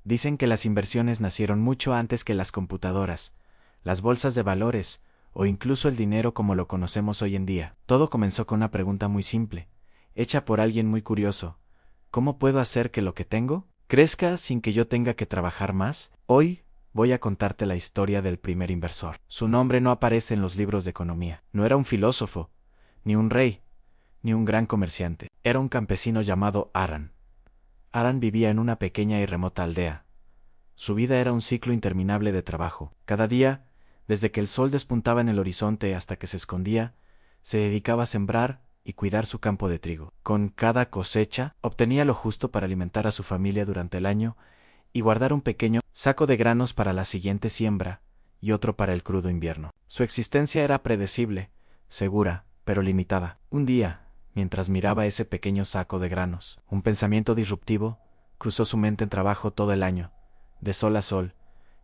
Dicen que las inversiones nacieron mucho antes que las computadoras, las bolsas de valores o incluso el dinero como lo conocemos hoy en día. Todo comenzó con una pregunta muy simple, hecha por alguien muy curioso. ¿Cómo puedo hacer que lo que tengo crezca sin que yo tenga que trabajar más? Hoy voy a contarte la historia del primer inversor. Su nombre no aparece en los libros de economía. No era un filósofo, ni un rey, ni un gran comerciante. Era un campesino llamado Aran. Aran vivía en una pequeña y remota aldea. Su vida era un ciclo interminable de trabajo. Cada día, desde que el sol despuntaba en el horizonte hasta que se escondía, se dedicaba a sembrar y cuidar su campo de trigo. Con cada cosecha, obtenía lo justo para alimentar a su familia durante el año y guardar un pequeño saco de granos para la siguiente siembra y otro para el crudo invierno. Su existencia era predecible, segura, pero limitada. Un día, mientras miraba ese pequeño saco de granos, un pensamiento disruptivo cruzó su mente en trabajo todo el año, de sol a sol,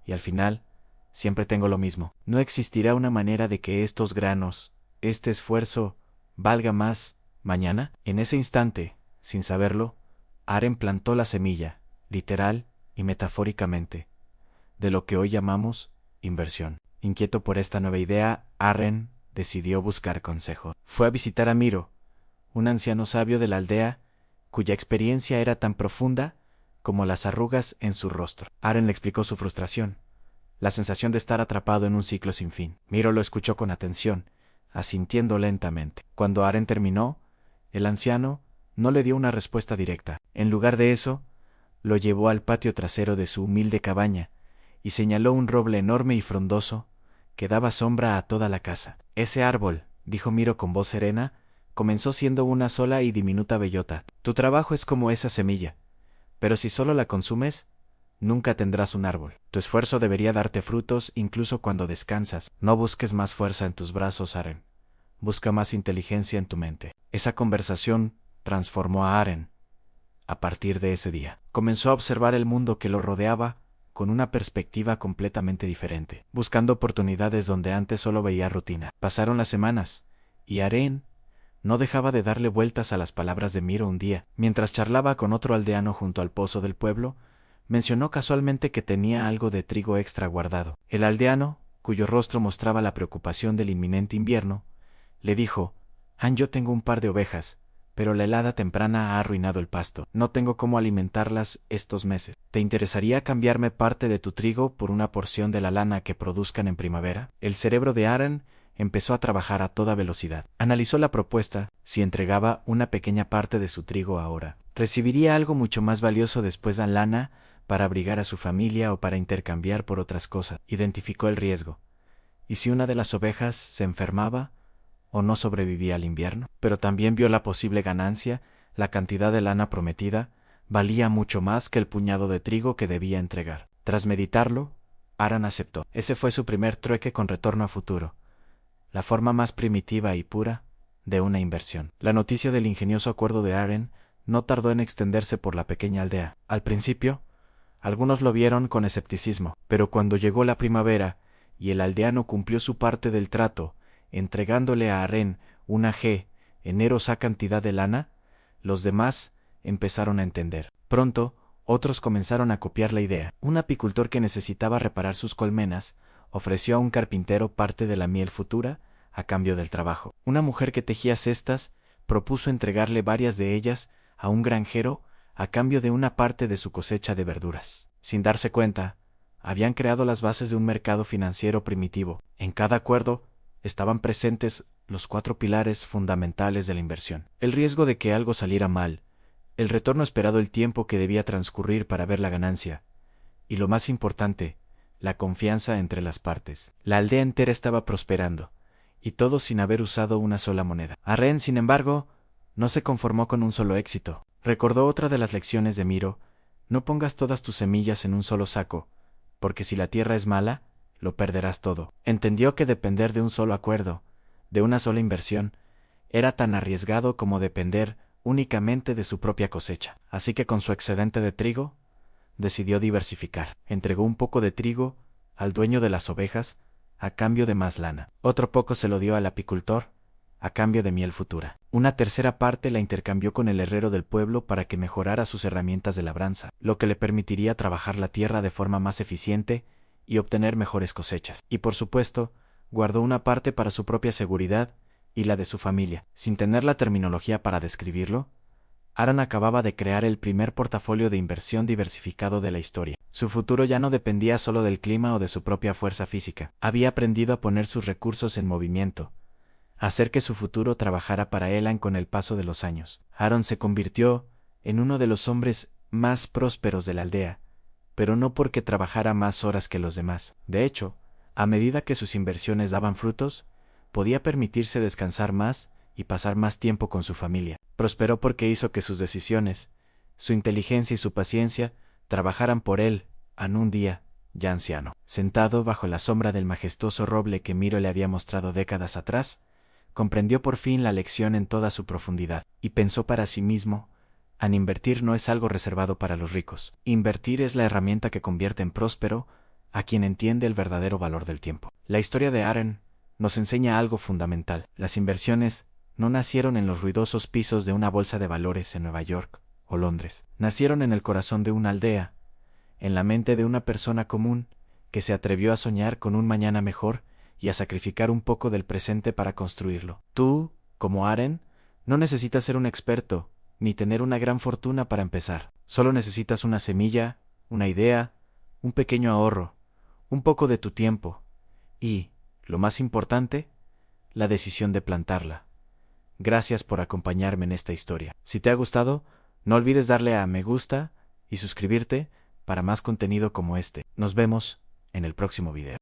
y al final, siempre tengo lo mismo. No existirá una manera de que estos granos, este esfuerzo, valga más mañana. En ese instante, sin saberlo, Aren plantó la semilla, literal y metafóricamente, de lo que hoy llamamos inversión. Inquieto por esta nueva idea, Aren decidió buscar consejo. Fue a visitar a Miro, un anciano sabio de la aldea, cuya experiencia era tan profunda como las arrugas en su rostro. Aren le explicó su frustración, la sensación de estar atrapado en un ciclo sin fin. Miro lo escuchó con atención, asintiendo lentamente. Cuando Aren terminó, el anciano no le dio una respuesta directa. En lugar de eso, lo llevó al patio trasero de su humilde cabaña y señaló un roble enorme y frondoso que daba sombra a toda la casa. Ese árbol, dijo Miro con voz serena, comenzó siendo una sola y diminuta bellota. Tu trabajo es como esa semilla, pero si solo la consumes, nunca tendrás un árbol. Tu esfuerzo debería darte frutos incluso cuando descansas. No busques más fuerza en tus brazos, Aren. Busca más inteligencia en tu mente. Esa conversación transformó a Aren. A partir de ese día, comenzó a observar el mundo que lo rodeaba con una perspectiva completamente diferente, buscando oportunidades donde antes solo veía rutina. Pasaron las semanas, y Aren no dejaba de darle vueltas a las palabras de Miro. Un día, mientras charlaba con otro aldeano junto al pozo del pueblo, mencionó casualmente que tenía algo de trigo extra guardado. El aldeano, cuyo rostro mostraba la preocupación del inminente invierno, le dijo: yo tengo un par de ovejas, pero la helada temprana ha arruinado el pasto. No tengo cómo alimentarlas estos meses. ¿Te interesaría cambiarme parte de tu trigo por una porción de la lana que produzcan en primavera? El cerebro de Aren empezó a trabajar a toda velocidad. Analizó la propuesta. Si entregaba una pequeña parte de su trigo ahora, recibiría algo mucho más valioso después, la lana para abrigar a su familia o para intercambiar por otras cosas. Identificó el riesgo. ¿Y si una de las ovejas se enfermaba o no sobrevivía al invierno? Pero también vio la posible ganancia. La cantidad de lana prometida valía mucho más que el puñado de trigo que debía entregar. Tras meditarlo, Aren aceptó. Ese fue su primer trueque con retorno a futuro, la forma más primitiva y pura de una inversión. La noticia del ingenioso acuerdo de Aren no tardó en extenderse por la pequeña aldea. Al principio, algunos lo vieron con escepticismo, pero cuando llegó la primavera y el aldeano cumplió su parte del trato, entregándole a Aren una generosa cantidad de lana, los demás empezaron a entender. Pronto, otros comenzaron a copiar la idea. Un apicultor que necesitaba reparar sus colmenas ofreció a un carpintero parte de la miel futura a cambio del trabajo. Una mujer que tejía cestas propuso entregarle varias de ellas a un granjero a cambio de una parte de su cosecha de verduras. Sin darse cuenta, habían creado las bases de un mercado financiero primitivo. En cada acuerdo estaban presentes los 4 pilares fundamentales de la inversión: el riesgo de que algo saliera mal, el retorno esperado, el tiempo que debía transcurrir para ver la ganancia, y lo más importante, la confianza entre las partes. La aldea entera estaba prosperando, y todos sin haber usado una sola moneda. Aren, sin embargo, no se conformó con un solo éxito. Recordó otra de las lecciones de Miro: no pongas todas tus semillas en un solo saco, porque si la tierra es mala, lo perderás todo. Entendió que depender de un solo acuerdo, de una sola inversión, era tan arriesgado como depender únicamente de su propia cosecha. Así que con su excedente de trigo, decidió diversificar. Entregó un poco de trigo al dueño de las ovejas a cambio de más lana. Otro poco se lo dio al apicultor a cambio de miel futura. Una tercera parte la intercambió con el herrero del pueblo para que mejorara sus herramientas de labranza, lo que le permitiría trabajar la tierra de forma más eficiente y obtener mejores cosechas. Y por supuesto, guardó una parte para su propia seguridad y la de su familia. Sin tener la terminología para describirlo, Aaron acababa de crear el primer portafolio de inversión diversificado de la historia. Su futuro ya no dependía solo del clima o de su propia fuerza física. Había aprendido a poner sus recursos en movimiento, a hacer que su futuro trabajara para él con el paso de los años. Aaron se convirtió en uno de los hombres más prósperos de la aldea, pero no porque trabajara más horas que los demás. De hecho, a medida que sus inversiones daban frutos, podía permitirse descansar más y pasar más tiempo con su familia. Prosperó porque hizo que sus decisiones, su inteligencia y su paciencia trabajaran por él, en un día, ya anciano. Sentado bajo la sombra del majestuoso roble que Miro le había mostrado décadas atrás, comprendió por fin la lección en toda su profundidad, y pensó para sí mismo: invertir no es algo reservado para los ricos. Invertir es la herramienta que convierte en próspero a quien entiende el verdadero valor del tiempo. La historia de Aaron nos enseña algo fundamental. Las inversiones no nacieron en los ruidosos pisos de una bolsa de valores en Nueva York o Londres. Nacieron en el corazón de una aldea, en la mente de una persona común que se atrevió a soñar con un mañana mejor y a sacrificar un poco del presente para construirlo. Tú, como Aaron, no necesitas ser un experto ni tener una gran fortuna para empezar. Solo necesitas una semilla, una idea, un pequeño ahorro, un poco de tu tiempo y, lo más importante, la decisión de plantarla. Gracias por acompañarme en esta historia. Si te ha gustado, no olvides darle a me gusta y suscribirte para más contenido como este. Nos vemos en el próximo video.